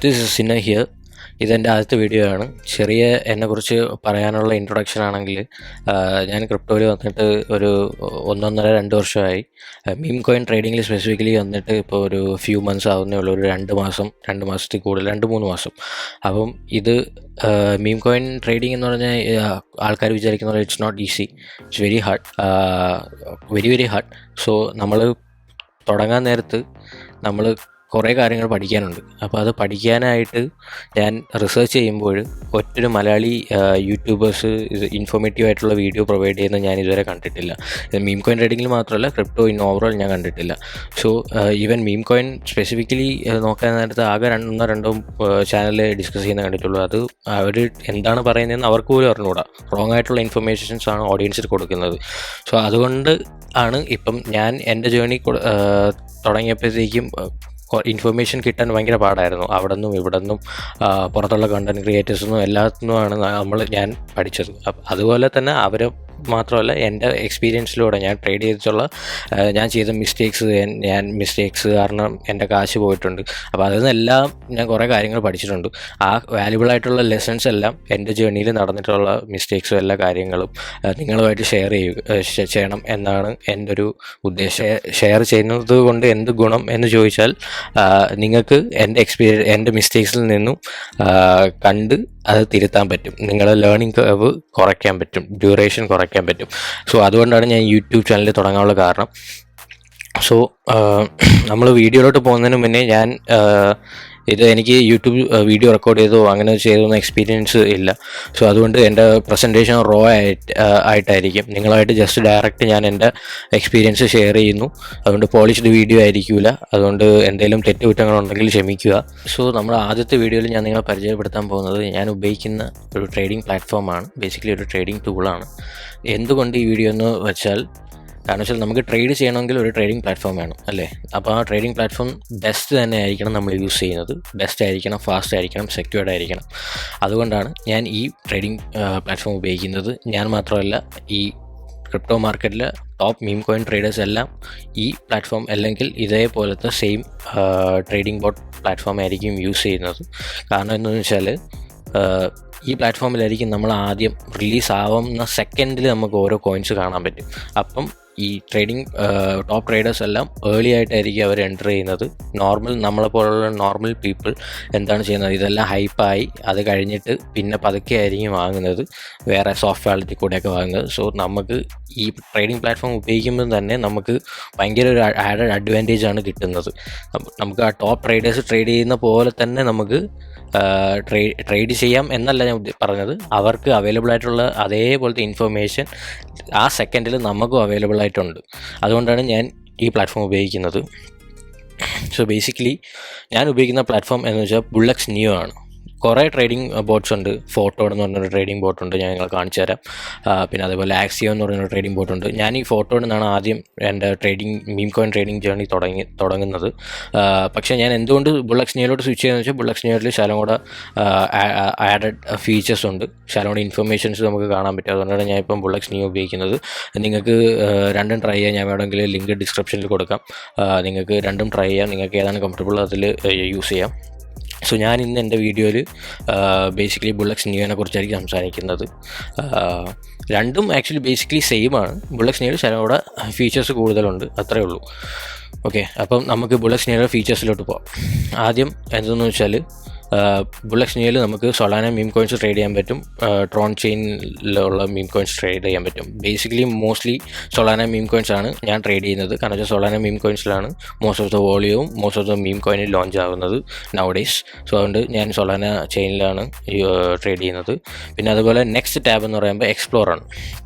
This is sinner here. ഇതെൻ്റെ ആദ്യത്തെ video ആണ്. ചെറിയ എന്നെക്കുറിച്ച് പറയാനുള്ള ഇൻട്രൊഡക്ഷൻ ആണെങ്കിൽ, ഞാൻ ക്രിപ്റ്റോയിൽ വന്നിട്ട് ഒരു 1.5-2 വർഷമായി. മീം കോയിൻ ട്രേഡിങ്ങിൽ സ്പെസിഫിക്കലി വന്നിട്ട് ഇപ്പോൾ ഒരു ഫ്യൂ മന്ത്സ് ആവുന്നേ ഉള്ളൂ. ഒരു 2 മാസത്തിൽ കൂടുതൽ, 2-3 മാസം. അപ്പം ഇത് മീം കോയിൻ ട്രേഡിംഗ് എന്ന് പറഞ്ഞാൽ ആൾക്കാർ വിചാരിക്കുന്ന പോലെ it's not easy, it's very hard. So നമ്മൾ തുടങ്ങാൻ നേരത്ത് നമ്മൾ കുറേ കാര്യങ്ങൾ പഠിക്കാനുണ്ട്. അപ്പോൾ അത് പഠിക്കാനായിട്ട് ഞാൻ റിസർച്ച് ചെയ്യുമ്പോൾ ഒറ്റൊരു മലയാളി യൂട്യൂബേഴ്സ് ഇൻഫോർമേറ്റീവ് ആയിട്ടുള്ള വീഡിയോ പ്രൊവൈഡ് ചെയ്യുന്നത് ഞാൻ ഇതുവരെ കണ്ടിട്ടില്ല. മീം കോയിൻ ട്രേഡിങ്ങിൽ മാത്രമല്ല, ക്രിപ്റ്റോ ഇൻ ഓവറോൾ ഞാൻ കണ്ടിട്ടില്ല. സോ ഈവൻ മീം കോയിൻ സ്പെസിഫിക്കലി നോക്കാൻ നേരത്ത് ആകെ 1-2 ചാനൽ ഡിസ്കസ് ചെയ്യുന്ന കണ്ടിട്ടുള്ളൂ. അത് അവർ എന്താണ് പറയുന്നതെന്ന് അവർക്ക് പോലും അറിഞ്ഞുകൂടാ. റോങ് ആയിട്ടുള്ള ഇൻഫർമേഷൻസ് ആണ് ഓഡിയൻസിൽ കൊടുക്കുന്നത്. സോ അതുകൊണ്ട് ആണ് ഇപ്പം ഞാൻ എൻ്റെ ജേർണി തുടങ്ങിയപ്പോഴത്തേക്കും ഇൻഫർമേഷൻ കിട്ടാൻ ഭയങ്കര പാടായിരുന്നു. അവിടെ നിന്നും ഇവിടെ നിന്നും പുറത്തുള്ള കണ്ടൻറ് ക്രിയേറ്റേഴ്സിനും എല്ലാത്തിനുമാണ് ഞാൻ പഠിച്ചത്. അതുപോലെ തന്നെ അവരെ മാത്രമല്ല, എൻ്റെ എക്സ്പീരിയൻസിലൂടെ ഞാൻ ട്രേഡ് ചെയ്തിട്ടുള്ള ഞാൻ ചെയ്ത മിസ്റ്റേക്സ് കാരണം എൻ്റെ കാശ് പോയിട്ടുണ്ട്. അപ്പോൾ അതിൽ നിന്നെല്ലാം ഞാൻ കുറേ കാര്യങ്ങൾ പഠിച്ചിട്ടുണ്ട്. ആ വാല്യുബിൾ ആയിട്ടുള്ള ലെസൺസ് എല്ലാം എൻ്റെ ജേർണിയിൽ നടന്നിട്ടുള്ള മിസ്റ്റേക്സും എല്ലാ കാര്യങ്ങളും നിങ്ങളുമായിട്ട് ചെയ്യണം എന്നാണ് എൻ്റെ ഒരു ഉദ്ദേശം. ഷെയർ ചെയ്യുന്നത് കൊണ്ട് എന്ത് ഗുണം എന്ന് ചോദിച്ചാൽ, നിങ്ങൾക്ക് എൻ്റെ മിസ്റ്റേക്സിൽ നിന്നും കണ്ട് അത് തിരുത്താൻ പറ്റും. നിങ്ങളുടെ ലേണിംഗ് കർവ് കുറയ്ക്കാൻ പറ്റും, ഡ്യൂറേഷൻ കുറയ്ക്കാൻ പറ്റും. സോ അതുകൊണ്ടാണ് ഞാൻ യൂട്യൂബ് ചാനൽ തുടങ്ങാനുള്ള കാരണം. സോ നമ്മൾ വീഡിയോയിലോട്ട് പോകുന്നതിന് മുന്നേ എനിക്ക് യൂട്യൂബ് വീഡിയോ റെക്കോർഡ് ചെയ്തോ അങ്ങനെ ചെയ്തൊന്നും എക്സ്പീരിയൻസ് ഇല്ല. സോ അതുകൊണ്ട് എൻ്റെ പ്രസൻറ്റേഷൻ റോ ആയിട്ടായിരിക്കും. നിങ്ങളായിട്ട് ജസ്റ്റ് ഡയറക്റ്റ് ഞാൻ എൻ്റെ എക്സ്പീരിയൻസ് ഷെയർ ചെയ്യുന്നു. അതുകൊണ്ട് പോളിഷ്ഡ് വീഡിയോ ആയിരിക്കില്ല. അതുകൊണ്ട് എന്തെങ്കിലും തെറ്റുകുറ്റങ്ങളുണ്ടെങ്കിൽ ക്ഷമിക്കുക. സോ നമ്മുടെ ആദ്യത്തെ വീഡിയോയിൽ ഞാൻ നിങ്ങളെ പരിചയപ്പെടുത്താൻ പോകുന്നത് ഞാൻ ഉപയോഗിക്കുന്ന ഒരു ട്രേഡിംഗ് പ്ലാറ്റ്ഫോമാണ്. ബേസിക്കലി ഒരു ട്രേഡിംഗ് ടൂളാണ്. എന്തുകൊണ്ട് ഈ വീഡിയോ എന്ന് വെച്ചാൽ, കാരണം വെച്ചാൽ നമുക്ക് ട്രേഡ് ചെയ്യണമെങ്കിൽ ഒരു ട്രേഡിംഗ് പ്ലാറ്റ്ഫോം വേണം, അല്ലേ? അപ്പോൾ ആ ട്രേഡിംഗ് പ്ലാറ്റ്ഫോം ബെസ്റ്റ് തന്നെ ആയിരിക്കണം നമ്മൾ യൂസ് ചെയ്യുന്നത്. ബെസ്റ്റ് ആയിരിക്കണം, ഫാസ്റ്റ് ആയിരിക്കണം, സെക്യൂർഡ് ആയിരിക്കണം. അതുകൊണ്ടാണ് ഞാൻ ഈ ട്രേഡിംഗ് പ്ലാറ്റ്ഫോം ഉപയോഗിക്കുന്നത്. ഞാൻ മാത്രമല്ല, ഈ ക്രിപ്റ്റോ മാർക്കറ്റിലെ ടോപ്പ് മീം കോയിൻ ട്രേഡേഴ്സ് എല്ലാം ഈ പ്ലാറ്റ്ഫോം അല്ലെങ്കിൽ ഇതേപോലത്തെ സെയിം ട്രേഡിംഗ് ബോട്ട് പ്ലാറ്റ്ഫോം ആയിരിക്കും യൂസ് ചെയ്യുന്നത്. കാരണം എന്താണെന്ന് വെച്ചാൽ, ഈ പ്ലാറ്റ്ഫോമിലായിരിക്കും നമ്മൾ ആദ്യം റിലീസ് ആവുന്ന സെക്കൻഡിൽ നമുക്ക് ഓരോ കോയിൻസ് കാണാൻ പറ്റും. അപ്പം ഈ ടോപ്പ് ട്രേഡേഴ്സ് എല്ലാം ഏർലി ആയിട്ടായിരിക്കും അവർ എൻ്റർ ചെയ്യുന്നത്. നമ്മളെപ്പോലുള്ള നോർമൽ പീപ്പിൾ എന്താണ് ചെയ്യുന്നത്, ഇതെല്ലാം ഹൈപ്പായി അത് കഴിഞ്ഞിട്ട് പിന്നെ പതുക്കെ ആയിരിക്കും വാങ്ങുന്നത്, വേറെ സോഫ്റ്റ് വാലറ്റിൽ കൂടെയൊക്കെ വാങ്ങുന്നത്. സോ നമുക്ക് ഈ ട്രേഡിംഗ് പ്ലാറ്റ്ഫോം ഉപയോഗിക്കുമ്പോൾ തന്നെ നമുക്ക് ഭയങ്കര ഒരു ആഡഡ് അഡ്വാൻറ്റേജ് ആണ് കിട്ടുന്നത്. നമുക്ക് ആ ടോപ്പ് ട്രേഡേഴ്സ് ട്രേഡ് ചെയ്യുന്ന പോലെ തന്നെ നമുക്ക് ട്രേഡ് ചെയ്യാം എന്നല്ല ഞാൻ പറഞ്ഞത്. അവർക്ക് അവൈലബിൾ ആയിട്ടുള്ള അതേപോലത്തെ ഇൻഫർമേഷൻ ആ സെക്കൻഡിൽ നമുക്കും അവൈലബിൾ ആയിട്ടുണ്ട്. അതുകൊണ്ടാണ് ഞാൻ ഈ പ്ലാറ്റ്ഫോം ഉപയോഗിക്കുന്നത്. സോ ബേസിക്കലി ഞാൻ ഉപയോഗിക്കുന്ന പ്ലാറ്റ്ഫോം എന്ന് വെച്ചാൽ ബുള്ളക്സ് നിയോ ആണ്. കുറേ ട്രേഡിംഗ് ബോട്ട്സ് ഉണ്ട്. ഫോട്ടോ എന്ന് പറഞ്ഞൊരു ട്രേഡിംഗ് ബോട്ടുണ്ട്, ഞാൻ നിങ്ങളെ കാണിച്ചു തരാം. പിന്നെ അതേപോലെ ആക്സിയോ എന്ന് പറഞ്ഞൊരു ട്രേഡിംഗ് ബോട്ടുണ്ട്. ഞാൻ ഈ ഫോട്ടോ നിന്നാണ് ആദ്യം എൻ്റെ മീം കോയിൻ ട്രേഡിംഗ് ജേർണി തുടങ്ങുന്നത്. പക്ഷേ ഞാൻ എന്തുകൊണ്ട് ബുള്ളക്സ് നിയോയിലോട്ട് സ്വിച്ച് ചെയ്യുന്നത് വെച്ചാൽ, ബുള്ളക്സ് നിയോയിൽ ശകലം കൂടെ ആഡഡ് ഫീച്ചേഴ്സ് ഉണ്ട്, ശകലം കൂടെ ഇൻഫർമേഷൻസ് നമുക്ക് കാണാൻ പറ്റും. അതുകൊണ്ടാണ് ഞാൻ ഇപ്പം ബുള്ളക്സ് നിയോ ഉപയോഗിക്കുന്നത്. നിങ്ങൾക്ക് രണ്ടും ട്രൈ ചെയ്യാം. ഞാൻ വേണമെങ്കിൽ ലിങ്ക് ഡിസ്ക്രിപ്ഷനിൽ കൊടുക്കാം. നിങ്ങൾക്ക് രണ്ടും ട്രൈ ചെയ്യാം. നിങ്ങൾക്ക് ഏതാണ് കംഫർട്ടബിൾ അതിൽ യൂസ് ചെയ്യാം. സോ ഞാൻ ഇന്ന് എൻ്റെ വീഡിയോയിൽ ബേസിക്കലി ബുള്ളക്സ് നിയോനെ കുറിച്ചായിരിക്കും സംസാരിക്കുന്നത്. രണ്ടും ആക്ച്വലി ബേസിക്കലി സെയിം ആണ്. ബുള്ളക്സ് നിയോയിൽ ചില കൂടെ ഫീച്ചേഴ്സ് കൂടുതലുണ്ട്, അത്രയേ ഉള്ളൂ. ഓക്കെ, അപ്പം നമുക്ക് ബുള്ളക്സ് നിയോയുടെ ഫീച്ചേഴ്സിലോട്ട് പോകാം. ആദ്യം എന്തെന്ന് വെച്ചാൽ, ബുള്ളക്സ് നിയോയിൽ നമുക്ക് സൊളാന മീം കോയിൻസ് ട്രേഡ് ചെയ്യാൻ പറ്റും, ട്രോൺ ചെയിനിലുള്ള മീം കോയിൻസ് ട്രേഡ് ചെയ്യാൻ പറ്റും. Basically mostly Solana meme coins ആണ് ഞാൻ ട്രേഡ് ചെയ്യുന്നത്. കാരണം വെച്ചാൽ സൊളാന മീം കോയിൻസിലാണ് മോസ്റ്റ് ഓഫ് ദ വോളിയവും മോസ്റ്റ് ഓഫ് ദ മീം കോയിനിൽ ലോഞ്ച് ആകുന്നത് നൗഡേയ്സ്. സോ അതുകൊണ്ട് ഞാൻ സൊളാന ചെയിനിലാണ് ട്രേഡ് ചെയ്യുന്നത്. പിന്നെ അതുപോലെ നെക്സ്റ്റ് ടാബ് എന്ന് പറയുമ്പോൾ എക്സ്പ്ലോർ ആണ്.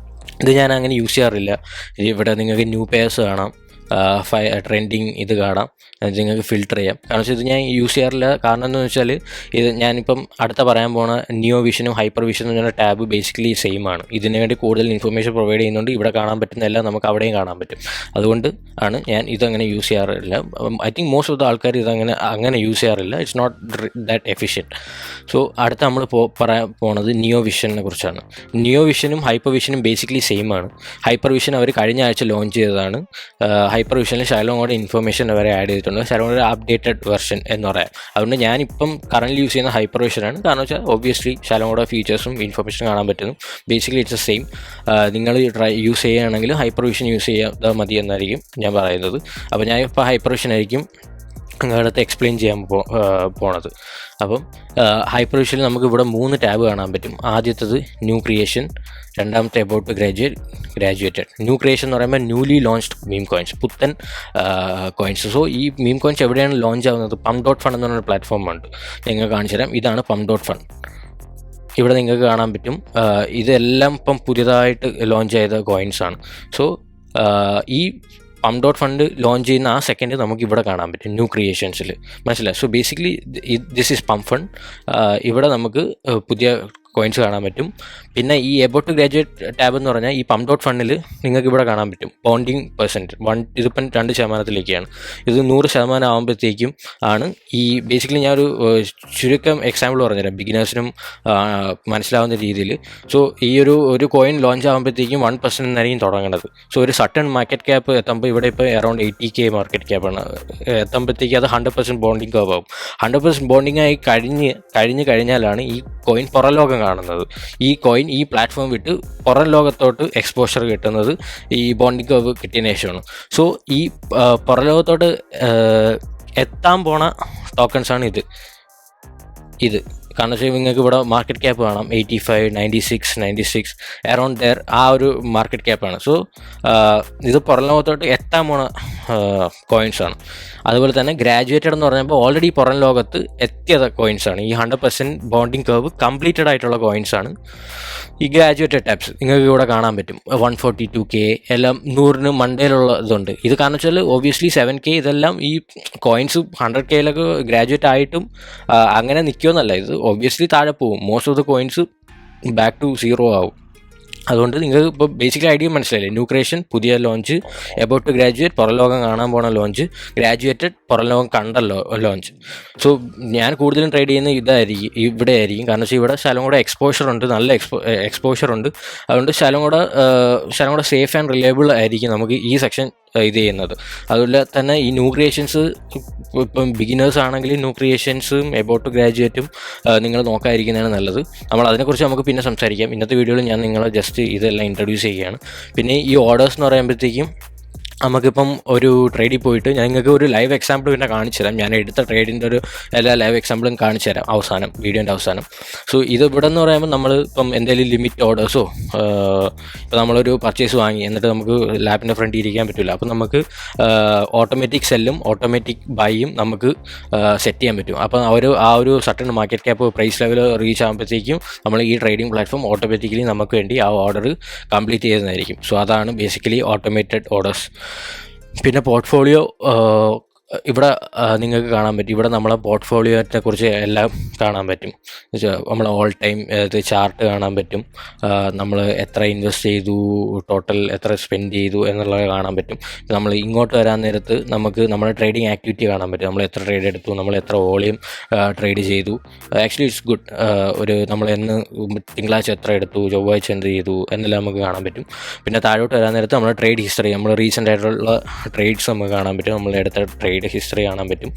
ഇത് ഞാൻ അങ്ങനെ യൂസ് ചെയ്യാറില്ല. ഇവിടെ നിങ്ങൾക്ക് ന്യൂ പേയേഴ്സ് കാണാം, ട്രെൻഡിങ് ഇത് കാണാം, നിങ്ങൾക്ക് ഫിൽട്ടർ ചെയ്യാം. കാരണം വെച്ചാൽ ഇത് ഞാൻ യൂസ് ചെയ്യാറില്ല. കാരണം എന്ന് വെച്ചാൽ, ഇത് ഞാനിപ്പം അടുത്ത പറയാൻ പോണ നിയോ വിഷനും ഹൈപ്പർ വിഷനും എന്ന് പറഞ്ഞ ടാബ് ബേസിക്കലി സെയിം ആണ്. ഇതിനു വേണ്ടി കൂടുതൽ ഇൻഫർമേഷൻ പ്രൊവൈഡ് ചെയ്യുന്നുണ്ട്. ഇവിടെ കാണാൻ പറ്റുന്നതെല്ലാം നമുക്ക് അവിടെയും കാണാൻ പറ്റും. അതുകൊണ്ട് ആണ് ഞാൻ ഇതങ്ങനെ യൂസ് ചെയ്യാറില്ല. I think most of the ആൾക്കാർ അങ്ങനെ യൂസ് ചെയ്യാറില്ല. It's not that efficient. So അടുത്ത നമ്മൾ പറയാൻ പോണത് നിയോ വിഷനെ കുറിച്ചാണ്. നിയോ വിഷനും ഹൈപ്പർ വിഷനും ബേസിക്കലി സെയിം ആണ്. ഹൈപ്പർ വിഷൻ അവർ കഴിഞ്ഞ ആഴ്ച ലോഞ്ച് ചെയ്തതാണ്. ഹൈപ്പർ വിഷനിൽ ശകലം ഇൻഫർമേഷൻ വരെ ആഡ് ചെയ്തിട്ടുണ്ട്, ശകലം ഒരു അപ്ഡേറ്റഡ് വെർഷൻ എന്ന് പറയാം. അതുകൊണ്ട് ഞാനിപ്പം കറൻറ്റ്ലി യൂസ് ചെയ്യുന്ന ഹൈപ്പർ വിഷനാണ്. കാരണം വെച്ചാൽ ഒബ്വിയസ്ലി ശകലം ഫീച്ചേഴ്സും ഇൻഫർമേഷനും കാണാൻ പറ്റുന്നു. Basically it's same. നിങ്ങൾ യൂസ് ചെയ്യുകയാണെങ്കിൽ ഹൈപ്പർ വിഷൻ യൂസ് ചെയ്യാതെ മതി എന്നായിരിക്കും ഞാൻ പറയുന്നത്. അപ്പോൾ ഞാൻ ഇപ്പോൾ ഹൈപ്പർ വിഷൻ ആയിരിക്കും നിങ്ങളടുത്ത് എക്സ്പ്ലെയിൻ ചെയ്യാൻ പോണത്. അപ്പം ഹൈപ്പർ വിഷനിൽ നമുക്ക് ഇവിടെ 3 ടാബ് കാണാൻ പറ്റും. ആദ്യത്തത് ന്യൂ ക്രിയേഷൻ, രണ്ടാമത്തെ അബൌട്ട് ഗ്രാജുവേറ്റഡ്. ന്യൂ ക്രിയേഷൻ എന്ന് പറയുമ്പോൾ ന്യൂലി ലോഞ്ച്ഡ് മീം കോയിൻസ്, പുത്തൻ കോയിൻസ്. സോ ഈ മീം കോയിൻസ് എവിടെയാണ് ലോഞ്ച് ആവുന്നത്? pump.fund എന്ന് പറഞ്ഞൊരു പ്ലാറ്റ്ഫോമുണ്ട്, നിങ്ങൾ കാണിച്ചു തരാം. ഇതാണ് pump.fund. ഇവിടെ നിങ്ങൾക്ക് കാണാൻ പറ്റും. ഇതെല്ലാം ഇപ്പം പുതിയതായിട്ട് ലോഞ്ച് ചെയ്ത കോയിൻസാണ്. സോ ഈ pump.fund ലോഞ്ച് ചെയ്യുന്ന ആ സെക്കൻഡ് നമുക്ക് ഇവിടെ കാണാൻ പറ്റും ന്യൂ ക്രിയേഷൻസിൽ, മനസ്സിലായി? So basically this is pump fund. ഇവിടെ നമുക്ക് പുതിയ കോയിൻസ് കാണാൻ പറ്റും. പിന്നെ ഈ എബൌട്ട് ടു ഗ്രാജുവേറ്റ് ടാബ് എന്ന് പറഞ്ഞാൽ ഈ pump.fund നിങ്ങൾക്ക് ഇവിടെ കാണാൻ പറ്റും ബോണ്ടിങ് %. ഇതിപ്പം 2%ലേക്കാണ്. ഇത് 100% ആകുമ്പോഴത്തേക്കും ആണ് ഈ ബേസിക്കലി ഞാനൊരു ചുരുക്കം എക്സാമ്പിൾ പറഞ്ഞുതരാം ബിഗിനേഴ്സിനും മനസ്സിലാവുന്ന രീതിയിൽ. സോ ഈ ഒരു കോയിൻ ലോഞ്ച് ആകുമ്പോഴത്തേക്കും 1% എന്നായിരിക്കും തുടങ്ങുന്നത്. സോ ഒരു സർട്ടൺ മാർക്കറ്റ് ക്യാപ്പ് എത്തുമ്പോൾ ഇവിടെ ഇപ്പോൾ അറൗണ്ട് 80K മാർക്കറ്റ് ക്യാപ്പാണ്. എത്തുമ്പോഴത്തേക്ക് അത് 100% ബോണ്ടിങ് കർവ് ആവും. 100% ബോണ്ടിങ് ആയി കഴിഞ്ഞാലാണ് ഈ കോയിൻ പുറം ലോകം കാണുന്നത്. ഈ കോയിൻ ഈ പ്ലാറ്റ്ഫോം വിട്ട് പുറം ലോകത്തോട്ട് എക്സ്പോഷർ കിട്ടുന്നത് ഈ ബോണ്ടിങ് കർവ് കിട്ടിയതിന് ശേഷമാണ്. സോ ഈ പുറം ലോകത്തോട്ട് എത്താൻ പോണ ടോക്കൺസാണ് ഇത്. കാരണം വെച്ചാൽ നിങ്ങൾക്ക് ഇവിടെ മാർക്കറ്റ് ക്യാപ്പ് കാണാം 85, 96 അറൗണ്ട് ദെയർ, ആ ഒരു മാർക്കറ്റ് ക്യാപ്പാണ്. സോ ഇത് പുറം ലോകത്തോട്ട് എത്താൻ പോണ കോയിൻസാണ്. അതുപോലെ തന്നെ ഗ്രാജുവേറ്റഡ് എന്ന് പറഞ്ഞപ്പോൾ ഓൾറെഡി പുറം ലോകത്ത് എത്തിയ കോയിൻസാണ്. ഈ 100% ബോണ്ടിങ് കർവ് കംപ്ലീറ്റഡ് ആയിട്ടുള്ള കോയിൻസാണ് ഈ ഗ്രാജുവേറ്റഡ് ടാബ്സ്. നിങ്ങൾക്ക് ഇവിടെ കാണാൻ പറ്റും 142K എല്ലാം 100ന് മണ്ടയിലുള്ള ഇതുണ്ട്. ഇത് കാരണം വെച്ചാൽ ഒബ്വിയസ്ലി 7K ഇതെല്ലാം ഈ കോയിൻസ് 100Kയിലൊക്കെ ഗ്രാജുവേറ്റ് ആയിട്ടും അങ്ങനെ നിൽക്കുമെന്നല്ല, ഇത് ഒബ്വിയസ്ലി താഴെ പോകും. Most of the coins back to 0 ആവും. അതുകൊണ്ട് നിങ്ങൾക്ക് ഇപ്പോൾ ബേസിക്കലി ഐഡിയ മനസ്സിലായില്ലേ? ന്യൂ ക്രിയേഷൻ പുതിയ ലോഞ്ച്, എബൌട്ട് ടു ഗ്രാജുവേറ്റ് പുറം ലോകം കാണാൻ പോണ ലോഞ്ച്, ഗ്രാജുവേറ്റഡ് പുറം ലോകം കണ്ട ലോഞ്ച്. സോ ഞാൻ കൂടുതലും ട്രേഡ് ചെയ്യുന്ന ഇവിടെ ആയിരിക്കും. കാരണം വെച്ചാൽ ഇവിടെ ശകലം കൂടെ എക്സ്പോഷർ ഉണ്ട്, നല്ല എക്സ്പോഷർ ഉണ്ട്. അതുകൊണ്ട് ശകലം കൂടെ സേഫ് ആൻഡ് റിലയബിൾ ആയിരിക്കും നമുക്ക് ഈ സെക്ഷൻ ഇത് ചെയ്യുന്നത്. അതുപോലെ തന്നെ ഈ ന്യൂ ക്രിയേഷൻസ് ഇപ്പം ബിഗിനേഴ്സ് ആണെങ്കിൽ ന്യൂ ക്രിയേഷൻസും എബൌട്ട് ടു ഗ്രാജുവേറ്റും നിങ്ങൾ നോക്കാതിരിക്കുന്നതാണ് നല്ലത്. അതിനെക്കുറിച്ച് നമുക്ക് പിന്നെ സംസാരിക്കാം. ഇന്നത്തെ വീഡിയോയിൽ ഞാൻ നിങ്ങളെ ജസ്റ്റ് ഇതെല്ലാം ഇൻട്രൊഡ്യൂസ് ചെയ്യുകയാണ്. പിന്നെ ഈ ഓർഡേഴ്സ് എന്ന് പറയുമ്പോഴത്തേക്കും നമുക്കിപ്പം ഒരു ട്രേഡിൽ പോയിട്ട് ഞാൻ നിങ്ങൾക്ക് ഒരു ലൈവ് എക്സാമ്പിൾ പിന്നെ കാണിച്ചു തരാം. ഞാൻ എടുത്ത ട്രേഡിൻ്റെ എല്ലാ ലൈവ് എക്സാമ്പിളും കാണിച്ചു തരാം വീഡിയോൻ്റെ അവസാനം. സോ ഇത് ഇവിടെ എന്ന് പറയുമ്പോൾ നമ്മൾ ഇപ്പം എന്തെങ്കിലും ലിമിറ്റ് ഓർഡേഴ്സോ ഇപ്പോൾ നമ്മളൊരു പർച്ചേസ് വാങ്ങി എന്നിട്ട് നമുക്ക് ലാപ്പിൻ്റെ ഫ്രണ്ടിൽ ഇരിക്കാൻ പറ്റില്ല. അപ്പം നമുക്ക് ഓട്ടോമാറ്റിക് സെല്ലും ഓട്ടോമാറ്റിക് ബൈയും നമുക്ക് സെറ്റ് ചെയ്യാൻ പറ്റും. അപ്പം ആ ഒരു certain market cap price level reach ആകുമ്പോഴത്തേക്കും നമ്മൾ ഈ ട്രേഡിംഗ് പ്ലാറ്റ്ഫോം ഓട്ടോമാറ്റിക്കലി നമുക്ക് വേണ്ടി ആ ഓർഡർ കംപ്ലീറ്റ് ചെയ്യുന്നതായിരിക്കും. സോ അതാണ് ബേസിക്കലി ഓട്ടോമേറ്റഡ് ഓർഡേഴ്സ്. പിന്നെ പോർട്ട്ഫോളിയോ ഇവിടെ നിങ്ങൾക്ക് കാണാൻ പറ്റും. ഇവിടെ നമ്മളെ പോർട്ട്ഫോളിയോനെ കുറിച്ച് എല്ലാം കാണാൻ പറ്റും. നമ്മൾ ഓൾ ടൈം ചാർട്ട് കാണാൻ പറ്റും. നമ്മൾ എത്ര ഇൻവെസ്റ്റ് ചെയ്തു, ടോട്ടൽ എത്ര സ്പെൻഡ് ചെയ്തു എന്നുള്ളത് കാണാൻ പറ്റും. നമ്മൾ ഇങ്ങോട്ട് വരാൻ നേരത്ത് നമുക്ക് നമ്മുടെ ട്രേഡിംഗ് ആക്ടിവിറ്റി കാണാൻ പറ്റും. നമ്മൾ എത്ര ട്രേഡ് എടുത്തു, നമ്മൾ എത്ര വോളിയം ട്രേഡ് ചെയ്തു. Actually it's good. നമ്മൾ തിങ്കളാഴ്ച എത്ര എടുത്തു, ചൊവ്വാഴ്ച എന്ത് ചെയ്തു എന്നെല്ലാം നമുക്ക് കാണാൻ പറ്റും. പിന്നെ താഴോട്ട് വരാൻ നേരത്ത് നമ്മുടെ ട്രേഡ് ഹിസ്റ്ററി, നമ്മൾ റീസെൻ്റ് ആയിട്ടുള്ള ട്രേഡ്സ് നമുക്ക് കാണാൻ പറ്റും. നമ്മൾ എടുത്ത ട്രേഡ് ഹിസ്റ്ററി കാണാൻ പറ്റും.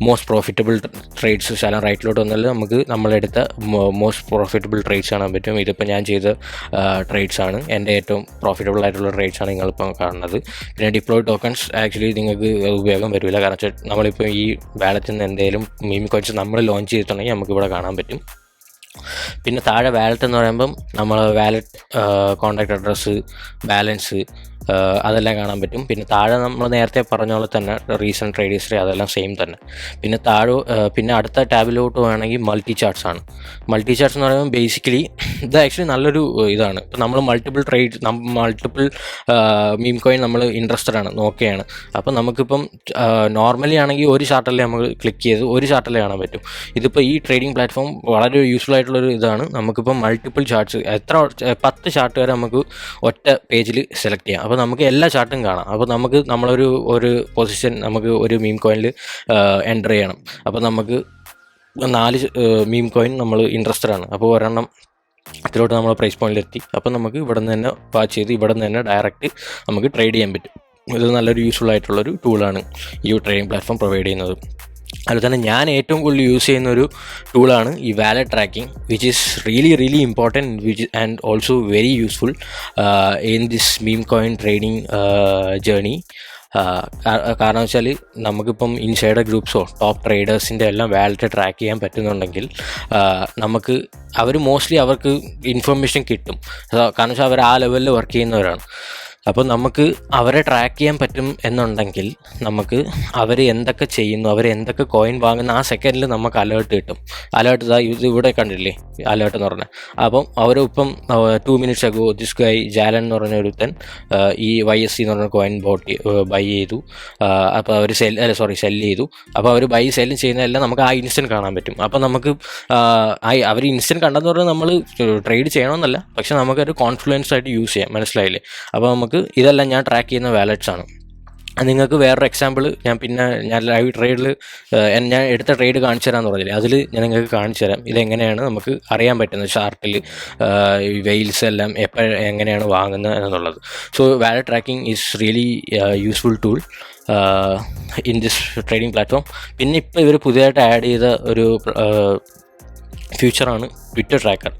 മോസ്റ്റ് പ്രോഫിറ്റബിൾ ട്രേഡ്സ് ശാലം റൈറ്റിലോട്ട് വന്നാൽ നമുക്ക് നമ്മളെടുത്ത മോസ്റ്റ് പ്രോഫിറ്റബിൾ ട്രേഡ്സ് കാണാൻ പറ്റും. ഇതിപ്പോൾ ഞാൻ ചെയ്ത ട്രേഡ്സ് ആണ്, എൻ്റെ ഏറ്റവും പ്രോഫിറ്റബിൾ ആയിട്ടുള്ള ട്രേഡ്സ് ആണ് നിങ്ങളിപ്പോൾ കാണുന്നത്. പിന്നെ ഡിപ്ലോയ് ടോക്കൺസ് ആക്ച്വലി നിങ്ങൾക്ക് ഉപയോഗം വരില്ല. കാരണം വെച്ചാൽ നമ്മളിപ്പോൾ ഈ വാലറ്റിൽ നിന്ന് എന്തെങ്കിലും മീം കോയിൻസ് നമ്മൾ ലോഞ്ച് ചെയ്തിട്ടുണ്ടെങ്കിൽ നമുക്കിവിടെ കാണാൻ പറ്റും. പിന്നെ താഴെ വാലറ്റ് എന്ന് പറയുമ്പം നമ്മൾ വാലറ്റ് കോൺടാക്ട് അഡ്രസ്സ്, ബാലൻസ് അതെല്ലാം കാണാൻ പറ്റും. പിന്നെ താഴെ നമ്മൾ നേരത്തെ പറഞ്ഞ പോലെ തന്നെ റീസെൻറ്റ് ട്രേഡ് ഹിസ്റ്ററി അതെല്ലാം സെയിം തന്നെ. പിന്നെ അടുത്ത ടാബിലോട്ട് വേണമെങ്കിൽ മൾട്ടി ചാർട്ട്സ് ആണ്. മൾട്ടി ചാർട്ട്സ് എന്ന് പറയുമ്പോൾ ബേസിക്കലി ഇത് ആക്ച്വലി നല്ലൊരു ഇതാണ്. ഇപ്പം നമ്മൾ മൾട്ടിപ്പിൾ മീം കോയിൻ നമ്മൾ ഇൻട്രസ്റ്റഡ് ആണ്, നോക്കുകയാണ്. അപ്പം നമുക്കിപ്പം നോർമലി ആണെങ്കിൽ ഒരു ചാർട്ടല്ലേ നമ്മൾ ക്ലിക്ക് ചെയ്ത് ഒരു ചാർട്ടല്ലേ കാണാൻ പറ്റും. ഇതിപ്പോൾ ഈ ട്രേഡിംഗ് പ്ലാറ്റ്ഫോം വളരെ യൂസ്ഫുൾ ആയിട്ടുള്ളൊരു ഇതാണ്. നമുക്കിപ്പം മൾട്ടിപ്പിൾ ചാർട്ട്സ് 10 ചാർട്ട് വരെ നമുക്ക് ഒറ്റ പേജിൽ സെലക്ട് ചെയ്യാം. അപ്പോൾ നമുക്ക് എല്ലാ ചാർട്ടും കാണാം. അപ്പോൾ നമ്മളൊരു പൊസിഷൻ നമുക്ക് ഒരു മീം കോയിനിൽ എൻ്റർ ചെയ്യണം. അപ്പോൾ നമുക്ക് 4 മീം കോയിൻ നമ്മൾ ഇൻട്രസ്റ്റഡ് ആണ്. അപ്പോൾ ഒരെണ്ണം അതിലോട്ട് നമ്മൾ പ്രൈസ് പോയിന്റിലെത്തി. അപ്പോൾ നമുക്ക് ഇവിടെ നിന്ന് തന്നെ വാച്ച് ചെയ്ത് ഇവിടെ നിന്ന് തന്നെ ഡയറക്റ്റ് നമുക്ക് ട്രേഡ് ചെയ്യാൻ പറ്റും. ഇത് നല്ലൊരു യൂസ്ഫുൾ ആയിട്ടുള്ളൊരു ടൂളാണ് ഈ ട്രേഡിംഗ് പ്ലാറ്റ്ഫോം പ്രൊവൈഡ് ചെയ്യുന്നത്. അതുപോലെ തന്നെ ഞാൻ ഏറ്റവും കൂടുതൽ യൂസ് ചെയ്യുന്നൊരു ടൂളാണ് ഈ wallet tracking, which is really important and also very useful in this meme coin trading journey. കാരണം വെച്ചാൽ നമുക്കിപ്പം ഇൻസൈഡർ ഗ്രൂപ്പ്സോ ടോപ്പ് ട്രേഡേഴ്സിൻ്റെ എല്ലാം വാലറ്റ് ട്രാക്ക് ചെയ്യാൻ പറ്റുന്നുണ്ടെങ്കിൽ നമുക്ക് മോസ്റ്റ്ലി അവർക്ക് ഇൻഫർമേഷൻ കിട്ടും. കാരണം വെച്ചാൽ അവർ ആ ലെവലിൽ വർക്ക് ചെയ്യുന്നവരാണ്. അപ്പോൾ നമുക്ക് അവരെ ട്രാക്ക് ചെയ്യാൻ പറ്റും എന്നുണ്ടെങ്കിൽ നമുക്ക് അവർ എന്തൊക്കെ ചെയ്യുന്നു, അവർ എന്തൊക്കെ കോയിൻ വാങ്ങുന്ന ആ സെക്കൻഡിൽ നമുക്ക് അലേർട്ട് കിട്ടും. അലേർട്ട് ഇത് ഇവിടെ കണ്ടില്ലേ അലേർട്ട് എന്ന് പറഞ്ഞാൽ. അപ്പം അവരിപ്പം 2 minutes ago this guy Jalan എന്ന് പറഞ്ഞ ഒരുത്തൻ ഈ YSC എന്ന് പറഞ്ഞ കോയിൻ ബൈ ചെയ്തു. അപ്പോൾ അവർ സെല് ചെയ്തു. അപ്പോൾ അവർ ബൈ സെല്ലും ചെയ്യുന്നതെല്ലാം നമുക്ക് ആ ഇൻസ്റ്റൻറ്റ് കാണാൻ പറ്റും. അപ്പോൾ നമുക്ക് അവർ ഇൻസ്റ്റൻറ്റ് കണ്ടെന്ന് പറഞ്ഞാൽ നമ്മൾ ട്രേഡ് ചെയ്യണമെന്നല്ല, പക്ഷെ നമുക്കൊരു കോൺഫിഡൻസ് ആയിട്ട് യൂസ് ചെയ്യാം. മനസ്സിലായില്ലേ? അപ്പോൾ നമുക്ക് ഇതെല്ലാം ഞാൻ ട്രാക്ക് ചെയ്യുന്ന വാലറ്റ്സ് ആണ്. നിങ്ങൾക്ക് വേറൊരു എക്സാമ്പിൾ ഞാൻ ലൈവ് ട്രേഡിൽ ഞാൻ എടുത്ത ട്രേഡ് കാണിച്ചു തരാമെന്ന് പറഞ്ഞില്ലേ, അതിൽ ഞാൻ നിങ്ങൾക്ക് കാണിച്ചു തരാം ഇതെങ്ങനെയാണ് നമുക്ക് അറിയാൻ പറ്റുന്നത് ചാർട്ടിൽ വെയിൽസ് എല്ലാം എങ്ങനെയാണ് വാങ്ങുന്നത് എന്നുള്ളത്. So wallet tracking is really useful tool in this trading platform. പിന്നെ ഇപ്പോൾ ഇവർ പുതിയതായിട്ട് ആഡ് ചെയ്ത ഒരു ഫ്യൂച്ചറാണ് Twitter tracker.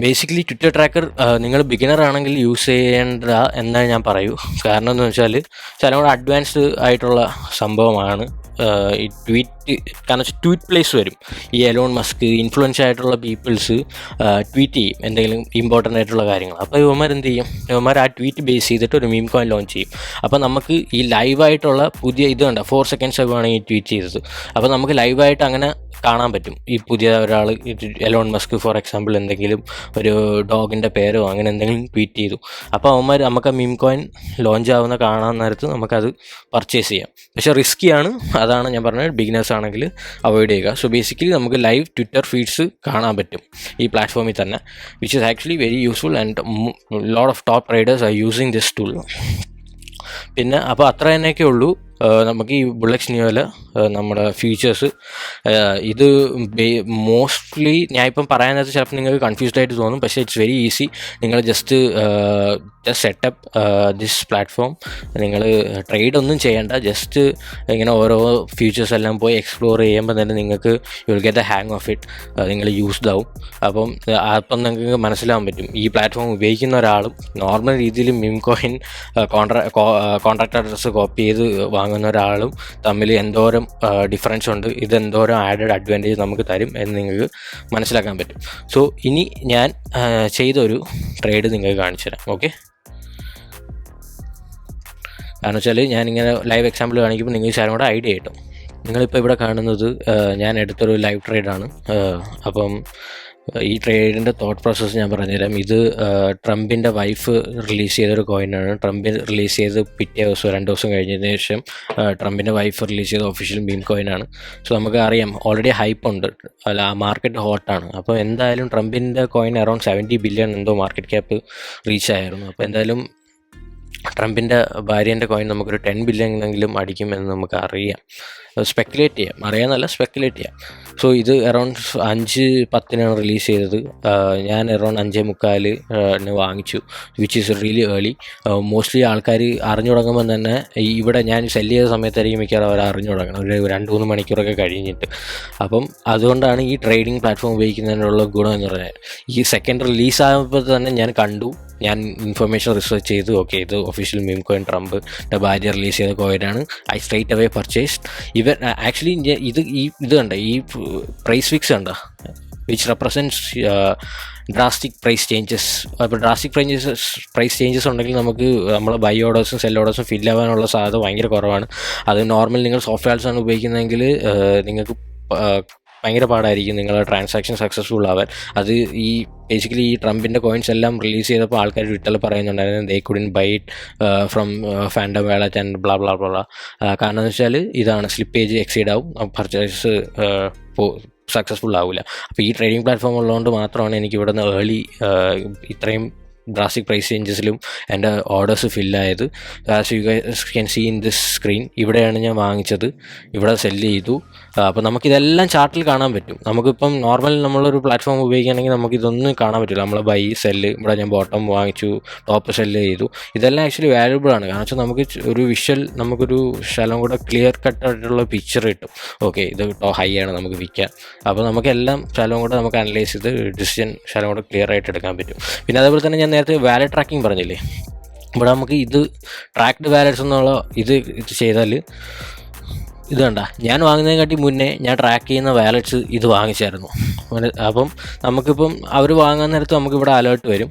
Basically Twitter tracker നിങ്ങൾ ബിഗിനർ ആണെങ്കിൽ യൂസ് ചെയ്യേണ്ട എന്നേ ഞാൻ പറയൂ. കാരണം എന്ന് വെച്ചാൽ ചില കൂടെ അഡ്വാൻസ്ഡ് ആയിട്ടുള്ള സംഭവമാണ് ഈ കാരണം ട്വീറ്റ് പ്ലേസ് വരും. ഈ എലോൺ മസ്ക് ഇൻഫ്ലുവൻസ് ആയിട്ടുള്ള പീപ്പിൾസ് ട്വീറ്റ് ചെയ്യും എന്തെങ്കിലും ഇമ്പോർട്ടൻ്റ് ആയിട്ടുള്ള കാര്യങ്ങൾ. അപ്പോൾ ഇവന്മാർ എന്ത് ചെയ്യും, ഇവന്മാർ ആ ട്വീറ്റ് ബേസ് ചെയ്തിട്ട് ഒരു മീം കോയിൻ ലോഞ്ച് ചെയ്യും. അപ്പോൾ നമുക്ക് ഈ ലൈവായിട്ടുള്ള പുതിയ ഇത് കണ്ട 4 seconds ആകുവാണ് ഈ ട്വീറ്റ് ചെയ്തത്. അപ്പോൾ നമുക്ക് ലൈവായിട്ട് അങ്ങനെ കാണാൻ പറ്റും ഈ പുതിയ ഒരാൾ എലോൺ മസ്ക് ഫോർ എക്സാമ്പിൾ എന്തെങ്കിലും ഒരു ഡോഗിൻ്റെ പേരോ അങ്ങനെ എന്തെങ്കിലും ട്വീറ്റ് ചെയ്തു. അപ്പോൾ അവന്മാർ നമുക്ക് ആ മീം കോയിൻ ലോഞ്ച് ആവുന്ന കാണാൻ നേരത്ത് നമുക്കത് പർച്ചേസ് ചെയ്യാം. പക്ഷേ റിസ്ക്കിയാണ്, അതാണ് ഞാൻ പറഞ്ഞത്. ബിഗിനേഴ്സ് ആണെങ്കിൽ അവോയ്ഡ് ചെയ്യുക. സോ ബേസിക്കലി നമുക്ക് ലൈവ് ട്വിറ്റർ ഫീഡ്സ് കാണാൻ പറ്റും ഈ പ്ലാറ്റ്ഫോമിൽ തന്നെ, which is actually very useful and lot of top traders are using this tool. പിന്നെ അപ്പോൾ അത്ര തന്നെയൊക്കെ ഉള്ളൂ നമുക്ക് ഈ ബുള്ളക്സ് നിയോയിൽ നമ്മുടെ ഫീച്ചേഴ്സ്. ഇത് മോസ്റ്റ്ലി ഞാൻ ഇപ്പം പറയാനത് ചിലപ്പോൾ നിങ്ങൾക്ക് കൺഫ്യൂസ്ഡ് ആയിട്ട് തോന്നും, പക്ഷേ ഇറ്റ്സ് വെരി ഈസി. നിങ്ങൾ ജസ്റ്റ് സെറ്റപ്പ് ദിസ് പ്ലാറ്റ്ഫോം. നിങ്ങൾ ട്രേഡ് ഒന്നും ചെയ്യേണ്ട, ജസ്റ്റ് ഇങ്ങനെ ഓരോ ഫീച്ചേഴ്സ് എല്ലാം പോയി എക്സ്പ്ലോർ ചെയ്യുമ്പോൾ തന്നെ നിങ്ങൾക്ക് you will get the hang of it. നിങ്ങൾ യൂസ്ഡ് ആവും. അപ്പം നിങ്ങൾക്ക് മനസ്സിലാവാൻ പറ്റും ഈ പ്ലാറ്റ്ഫോം ഉപയോഗിക്കുന്ന ഒരാളും നോർമൽ രീതിയിൽ മീം കോയിൻ കോൺട്രാക്ട് അഡ്രസ്സ് കോപ്പി ചെയ്ത് വാങ്ങുന്ന ഒരാളും തമ്മിൽ എന്തോരം ഡിഫറൻസ് ഉണ്ട്, ഇതെന്തോരം ആഡഡ് അഡ്വാൻറ്റേജ് നമുക്ക് തരും എന്ന് നിങ്ങൾക്ക് മനസ്സിലാക്കാൻ പറ്റും. സോ ഇനി ഞാൻ ചെയ്തൊരു ട്രേഡ് നിങ്ങൾക്ക് കാണിച്ചു തരാം. ഓക്കെ, കാരണം വെച്ചാൽ ഞാനിങ്ങനെ ലൈവ് എക്സാമ്പിൾ കാണിക്കുമ്പോൾ നിങ്ങൾക്ക് ശാലും കൂടെ ഐഡിയ കിട്ടും. നിങ്ങളിപ്പോൾ ഇവിടെ കാണുന്നത് ഞാൻ എടുത്തൊരു ലൈവ് ട്രേഡാണ്. അപ്പം ഈ ട്രേഡിൻ്റെ തോട്ട് പ്രോസസ്സ് ഞാൻ പറഞ്ഞുതരാം. ഇത് ട്രംപിൻ്റെ വൈഫ് റിലീസ് ചെയ്തൊരു കോയിനാണ്. ട്രംപ് റിലീസ് ചെയ്ത് പിറ്റേ ദിവസം 2 ദിവസം കഴിഞ്ഞതിന് ശേഷം ട്രംപിൻ്റെ വൈഫ് റിലീസ് ചെയ്ത ഒഫീഷ്യൽ മീം കോയിനാണ്. സോ നമുക്ക് അറിയാം ഓൾറെഡി ഹൈപ്പ് ഉണ്ട്, അല്ല ആ മാർക്കറ്റ് ഹോട്ടാണ്. അപ്പോൾ എന്തായാലും ട്രംപിൻ്റെ കോയിൻ അറൗണ്ട് 70 ബില്യൺ എന്തോ മാർക്കറ്റ് ക്യാപ്പ് റീച്ച് ആയിരുന്നു. അപ്പോൾ എന്തായാലും ട്രംപിൻ്റെ ഭാര്യേൻ്റെ കോയിൻ നമുക്കൊരു 10 ബില്യൺ എങ്കിലും അടിക്കുമെന്ന് നമുക്ക് അറിയാം, സ്പെക്കുലേറ്റ് ചെയ്യാം, അറിയാമെന്നല്ല സ്പെക്കുലേറ്റ് ചെയ്യാം. സോ ഇത് അറൗണ്ട് 5:10 റിലീസ് ചെയ്തത്. ഞാൻ അറൗണ്ട് 5:45 വാങ്ങിച്ചു, which is really early. Mostly ആൾക്കാർ അറിഞ്ഞു തുടങ്ങുമ്പോൾ തന്നെ ഇവിടെ ഞാൻ സെല്ല് ചെയ്ത സമയത്തായിരിക്കും മിക്കവാറും അവർ അറിഞ്ഞു തുടങ്ങണം, ഒരു 2-3 മണിക്കൂറൊക്കെ കഴിഞ്ഞിട്ട്. അപ്പം അതുകൊണ്ടാണ് ഈ ട്രേഡിംഗ് പ്ലാറ്റ്ഫോം ഉപയോഗിക്കുന്നതിനുള്ള ഗുണം എന്ന് പറഞ്ഞാൽ, ഈ സെക്കൻഡ് റിലീസ് ആകുമ്പോൾ തന്നെ ഞാൻ കണ്ടു, ഞാൻ ഇൻഫർമേഷൻ റിസർച്ച് ചെയ്തു. ഓക്കെ, ഇത് ഒഫീഷ്യൽ മീം കോയിൻ ട്രംപിൻ്റെ ഭാര്യ റിലീസ് ചെയ്ത കോയിനാണ്. I straight away purchased. ഇവർ ആക്ച്വലി ഇത് കണ്ട ഈ പ്രൈസ് ഫിക്സ് കണ്ട, which represents drastic price changes. അപ്പോൾ ഡ്രാസ്റ്റിക് പ്രൈസ് ചേഞ്ചസ് ഉണ്ടെങ്കിൽ നമുക്ക് നമ്മളെ ബൈ ഓർഡേഴ്സും സെൽ ഓർഡേഴ്സും ഫിൽ ആവാനുള്ള സാധ്യത ഭയങ്കര കുറവാണ്. അത് നോർമൽ നിങ്ങൾ സോഫ്റ്റ്വെയർസ് ആണ് ഉപയോഗിക്കുന്നതെങ്കിൽ നിങ്ങൾക്ക് ഭയങ്കര പാടായിരിക്കും നിങ്ങളുടെ ട്രാൻസാക്ഷൻ സക്സസ്ഫുൾ ആവാൻ. അത് ഈ ബേസിക്കലി ഈ ട്രംപിൻ്റെ കോയിൻസ് എല്ലാം റിലീസ് ചെയ്തപ്പോൾ ആൾക്കാർ ട്വിറ്ററിൽ പറയുന്നുണ്ടായിരുന്നു they couldn't buy it from Phantom wallet and bla bla bla. കാരണം എന്ന് വെച്ചാൽ ഇതാണ് സ്ലിപ്പേജ് എക്സീഡ് ആവും, പർച്ചേസ് സക്സസ്ഫുൾ ആവില്ല. അപ്പോൾ ഈ ട്രേഡിംഗ് പ്ലാറ്റ്ഫോം ഉള്ളതുകൊണ്ട് മാത്രമാണ് എനിക്ക് ഇവിടെ നിന്ന് ഏർലി ഇത്രയും ഡ്രാസ്റ്റിക് പ്രൈസ് ചേഞ്ചസിലും എൻ്റെ ഓർഡേഴ്സ് ഫില്ലായത്. As you guys can see in this screen, ഇവിടെയാണ് ഞാൻ വാങ്ങിച്ചത്, ഇവിടെ സെല്ല് ചെയ്തു. അപ്പോൾ നമുക്കിതെല്ലാം ചാർട്ടിൽ കാണാൻ പറ്റും. നമുക്കിപ്പം നോർമൽ നമ്മളൊരു പ്ലാറ്റ്ഫോം ഉപയോഗിക്കുകയാണെങ്കിൽ നമുക്കിതൊന്നും കാണാൻ പറ്റില്ല. നമ്മൾ ബൈ സെല്ല്, ഇവിടെ ഞാൻ ബോട്ടം വാങ്ങിച്ചു, ടോപ്പ് സെല്ല് ചെയ്തു, ഇതെല്ലാം ആക്ച്വലി വാല്യുബിൾ ആണ്. കാരണം വെച്ചാൽ നമുക്ക് ഒരു വിഷ്വൽ, നമുക്കൊരു ശലം കൂടെ ക്ലിയർ കട്ടായിട്ടുള്ള പിക്ചർ കിട്ടും. ഓക്കെ, ഇത് ഹൈ ആണ്, നമുക്ക് വിൽക്കാം. അപ്പോൾ നമുക്കെല്ലാം ശലം കൂടെ നമുക്ക് അനലൈസ് ചെയ്ത് ഡിസിഷൻ ശലം കൂടെ ക്ലിയർ ആയിട്ട് എടുക്കാൻ പറ്റും. പിന്നെ അതേപോലെ തന്നെ ഞാൻ നേരത്തെ വാലറ്റ് ട്രാക്കിംഗ് പറഞ്ഞില്ലേ, ഇവിടെ നമുക്ക് ഇത് ട്രാക്ഡ് വാലറ്റ്സ് എന്നുള്ള ഇത് ചെയ്താൽ ഇത് കണ്ട, ഞാൻ വാങ്ങുന്നതിനെക്കാട്ടി മുന്നേ ഞാൻ ട്രാക്ക് ചെയ്യുന്ന വാലറ്റ്സ് ഇത് വാങ്ങിച്ചായിരുന്നു. അപ്പം നമുക്കിപ്പം അവർ വാങ്ങാൻ നേരത്ത് നമുക്കിവിടെ അലേർട്ട് വരും.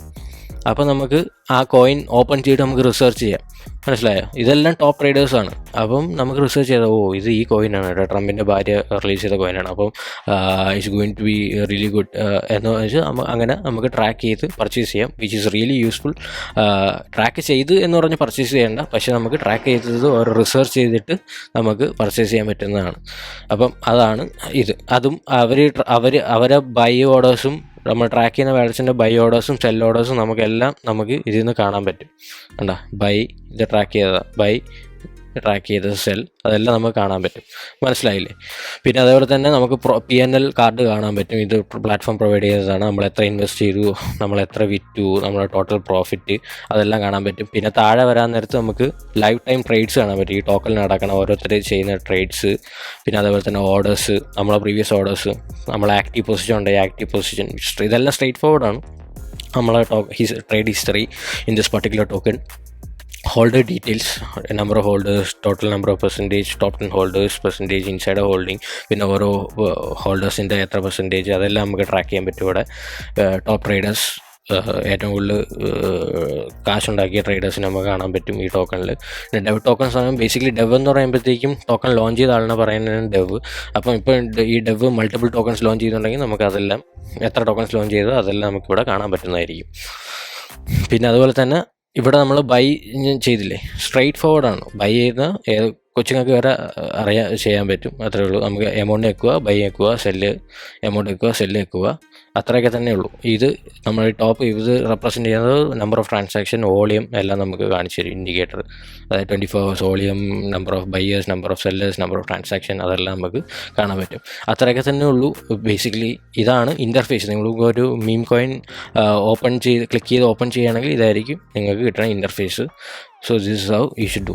അപ്പോൾ നമുക്ക് ആ കോയിൻ ഓപ്പൺ ചെയ്തിട്ട് നമുക്ക് റിസർച്ച് ചെയ്യാം. മനസ്സിലായോ? ഇതെല്ലാം ടോപ്പ് ട്രേഡേഴ്സാണ്. അപ്പം നമുക്ക് റിസർച്ച് ചെയ്താൽ ഇത് ഈ കോയിനാണ് കേട്ടോ, ട്രംപിൻ്റെ ഭാര്യ റിലീസ് ചെയ്ത കോയിനാണ്, അപ്പം it's going to be really good എന്ന് വെച്ചാൽ അങ്ങനെ നമുക്ക് ട്രാക്ക് ചെയ്ത് പർച്ചേസ് ചെയ്യാം, which is really useful. Track ചെയ്ത് എന്ന് പറഞ്ഞ് പർച്ചേസ് ചെയ്യേണ്ട, പക്ഷേ നമുക്ക് ട്രാക്ക് ചെയ്തത് ഒരു റിസർച്ച് ചെയ്തിട്ട് നമുക്ക് പർച്ചേസ് ചെയ്യാൻ പറ്റുന്നതാണ്. അപ്പം അതാണ് ഇത്. അതും അവരെ ബൈ ഓർഡേഴ്സും നമ്മൾ ട്രാക്ക് ചെയ്യുന്ന വാലറ്റ്സിൻ്റെ ബൈ ഓർഡേഴ്സും സെൽ ഓർഡേഴ്സും നമുക്ക് ഇതിൽ നിന്ന് കാണാൻ പറ്റും. കണ്ടാ, ബൈ ഇത് ട്രാക്ക് ചെയ്ത സെൽ, അതെല്ലാം നമുക്ക് കാണാൻ പറ്റും. മനസ്സിലായില്ലേ? പിന്നെ അതേപോലെ തന്നെ നമുക്ക് P&L കാർഡ് കാണാൻ പറ്റും. ഇത് പ്ലാറ്റ്ഫോം പ്രൊവൈഡ് ചെയ്തതാണ്. നമ്മൾ എത്ര ഇൻവെസ്റ്റ് ചെയ്തു, നമ്മൾ എത്ര വിറ്റു, നമ്മളെ ടോട്ടൽ പ്രോഫിറ്റ്, അതെല്ലാം കാണാൻ പറ്റും. പിന്നെ താഴെ വരാൻ നേരത്ത് നമുക്ക് ലൈഫ് ടൈം ട്രേഡ്സ് കാണാൻ പറ്റും. ഈ ടോക്കണിൽ നടക്കണം ഓരോരുത്തർ ചെയ്യുന്ന ട്രേഡ്സ്. പിന്നെ അതേപോലെ തന്നെ ഓർഡേഴ്സ്, നമ്മളെ പ്രീവിയസ് ഓർഡേഴ്സ്, നമ്മളെ ആക്റ്റീവ് പൊസിഷൻ ഉണ്ട്, ആക്റ്റീവ് പൊസിഷൻ, ഇതെല്ലാം സ്ട്രെയിറ്റ് ഫോർവേഡാണ്. നമ്മളെ trade history in this particular token, holder details, number of holders, total number of percentage, top 10 holders, percentage insider holding, പിന്നെ ഓരോ ഹോൾഡേഴ്സിൻ്റെ എത്ര പെർസെൻറ്റേജ്, അതെല്ലാം നമുക്ക് ട്രാക്ക് ചെയ്യാൻ പറ്റും. ഇവിടെ ടോപ്പ് ട്രേഡേഴ്സ്, ഏറ്റവും കൂടുതൽ കാശുണ്ടാക്കിയ ട്രേഡേഴ്സിന് നമുക്ക് കാണാൻ പറ്റും ഈ ടോക്കണിൽ. ഡെവ് ടോക്കൺസ് ആണ് ബേസിക്കലി. ഡെവ് എന്ന് പറയുമ്പോഴത്തേക്കും ടോക്കൺ ലോഞ്ച് ചെയ്ത ആളിനെ പറയുന്നതാണ് ഡെവ്. അപ്പം ഇപ്പോൾ ഈ ഡെവ് മൾട്ടിപ്പിൾ ടോക്കൺസ് ലോഞ്ച് ചെയ്തിട്ടുണ്ടെങ്കിൽ നമുക്ക് അതെല്ലാം എത്ര ടോക്കൺസ് ലോഞ്ച് ചെയ്തോ അതെല്ലാം നമുക്കിവിടെ കാണാൻ പറ്റുന്നതായിരിക്കും. പിന്നെ അതുപോലെ തന്നെ ഇവിടെ നമ്മൾ ബൈ ചെയ്തില്ലേ, സ്ട്രെയിറ്റ് ഫോർവേഡാണ്. ബൈ ചെയ്യുന്ന കൊച്ചുങ്ങൾക്ക് വരെ ചെയ്യാൻ പറ്റും. അത്രേ ഉള്ളൂ. നമുക്ക് എമൗണ്ട് വെക്കുക, ബൈ വെക്കുക, സെല്ല്, എമൗണ്ട് വെക്കുക, സെല്ല് വെക്കുക, അത്രയൊക്കെ തന്നെ ഉള്ളൂ. ഇത് നമ്മൾ ടോപ്പ് ഇത് റെപ്രസെൻറ്റ് ചെയ്യുന്നത് നമ്പർ ഓഫ് ട്രാൻസാക്ഷൻ, വോളിയം എല്ലാം നമുക്ക് കാണിച്ചു തരും ഇൻഡിക്കേറ്റർ. അതായത് 24 hours volume, number of buyers, number of sellers, number of transaction, അതെല്ലാം നമുക്ക് കാണാൻ പറ്റും. അത്രയൊക്കെ തന്നെ ഉള്ളൂ. ബേസിക്കലി ഇതാണ് ഇൻ്റർഫേസ്. നിങ്ങൾക്ക് ഒരു മീം കോയിൻ ക്ലിക്ക് ചെയ്ത് ഓപ്പൺ ചെയ്യുകയാണെങ്കിൽ ഇതായിരിക്കും നിങ്ങൾക്ക് കിട്ടുന്ന interface. So this is how you should do.